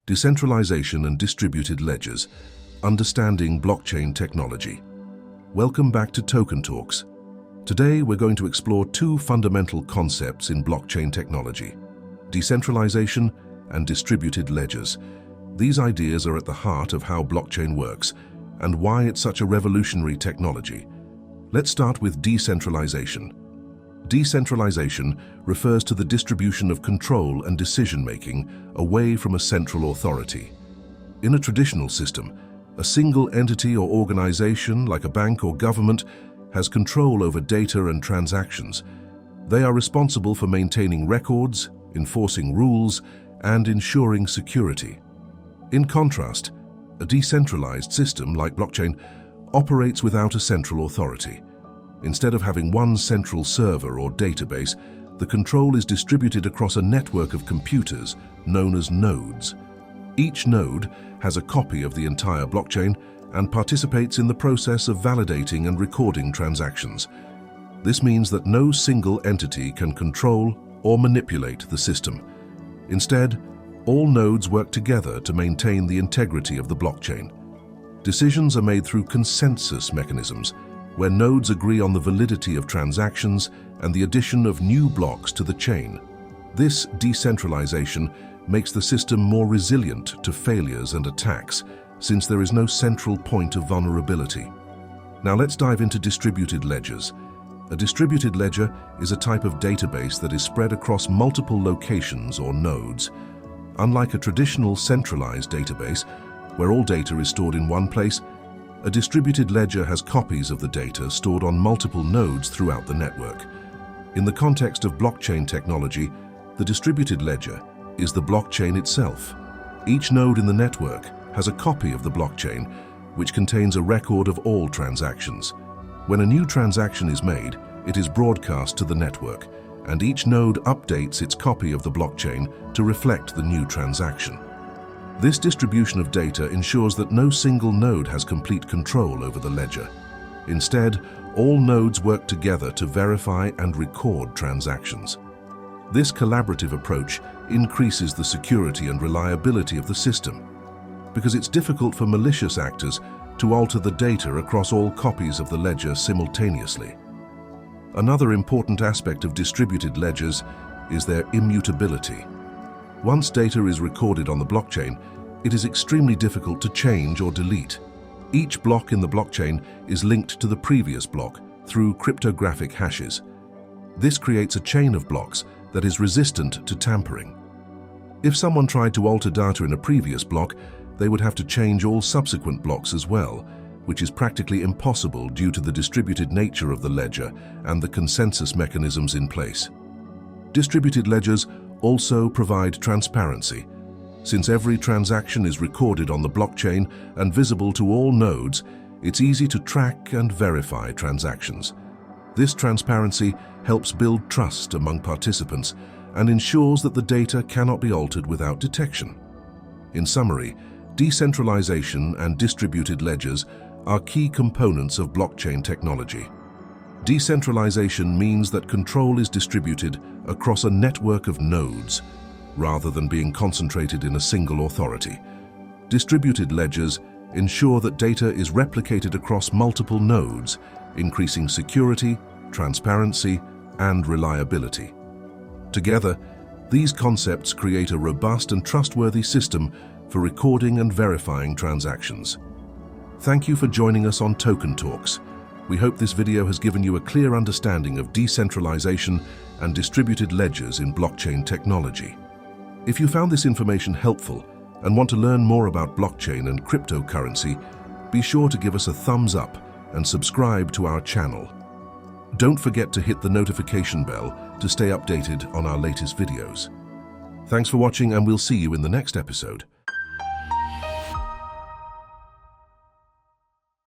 Decentralization and Distributed Ledgers, Understanding Blockchain Technology. Welcome back to TokenTalks. Today we're going to explore two fundamental concepts in blockchain technology: decentralization and distributed ledgers. These ideas are at the heart of how blockchain works and why it's such a revolutionary technology. Let's start with decentralization. Decentralization refers to the distribution of control and decision-making away from a central authority. In a traditional system, a single entity or organization, like a bank or government, has control over data and transactions. They are responsible for maintaining records, enforcing rules, and ensuring security. In contrast, a decentralized system like blockchain operates without a central authority. Instead of having one central server or database, the control is distributed across a network of computers known as nodes. Each node has a copy of the entire blockchain and participates in the process of validating and recording transactions. This means that no single entity can control or manipulate the system. Instead, all nodes work together to maintain the integrity of the blockchain. Decisions are made through consensus mechanisms, where nodes agree on the validity of transactions and the addition of new blocks to the chain. This decentralization makes the system more resilient to failures and attacks, since there is no central point of vulnerability. Now let's dive into distributed ledgers. A distributed ledger is a type of database that is spread across multiple locations or nodes. Unlike a traditional centralized database, where all data is stored in one place, a distributed ledger has copies of the data stored on multiple nodes throughout the network. In the context of blockchain technology, the distributed ledger is the blockchain itself. Each node in the network has a copy of the blockchain, which contains a record of all transactions. When a new transaction is made, it is broadcast to the network, and each node updates its copy of the blockchain to reflect the new transaction. This distribution of data ensures that no single node has complete control over the ledger. Instead, all nodes work together to verify and record transactions. This collaborative approach increases the security and reliability of the system, because it's difficult for malicious actors to alter the data across all copies of the ledger simultaneously. Another important aspect of distributed ledgers is their immutability. Once data is recorded on the blockchain, it is extremely difficult to change or delete. Each block in the blockchain is linked to the previous block through cryptographic hashes. This creates a chain of blocks that is resistant to tampering. If someone tried to alter data in a previous block, they would have to change all subsequent blocks as well, which is practically impossible due to the distributed nature of the ledger and the consensus mechanisms in place. Distributed ledgers also provide transparency. Since every transaction is recorded on the blockchain and visible to all nodes, it's easy to track and verify transactions. This transparency helps build trust among participants and ensures that the data cannot be altered without detection. In summary, decentralization and distributed ledgers are key components of blockchain technology. Decentralization means that control is distributed across a network of nodes, rather than being concentrated in a single authority. Distributed ledgers ensure that data is replicated across multiple nodes, increasing security, transparency, and reliability. Together, these concepts create a robust and trustworthy system for recording and verifying transactions. Thank you for joining us on TokenTalks. We hope this video has given you a clear understanding of decentralization and distributed ledgers in blockchain technology. If you found this information helpful and want to learn more about blockchain and cryptocurrency, be sure to give us a thumbs up and subscribe to our channel. Don't forget to hit the notification bell to stay updated on our latest videos. Thanks for watching, and we'll see you in the next episode.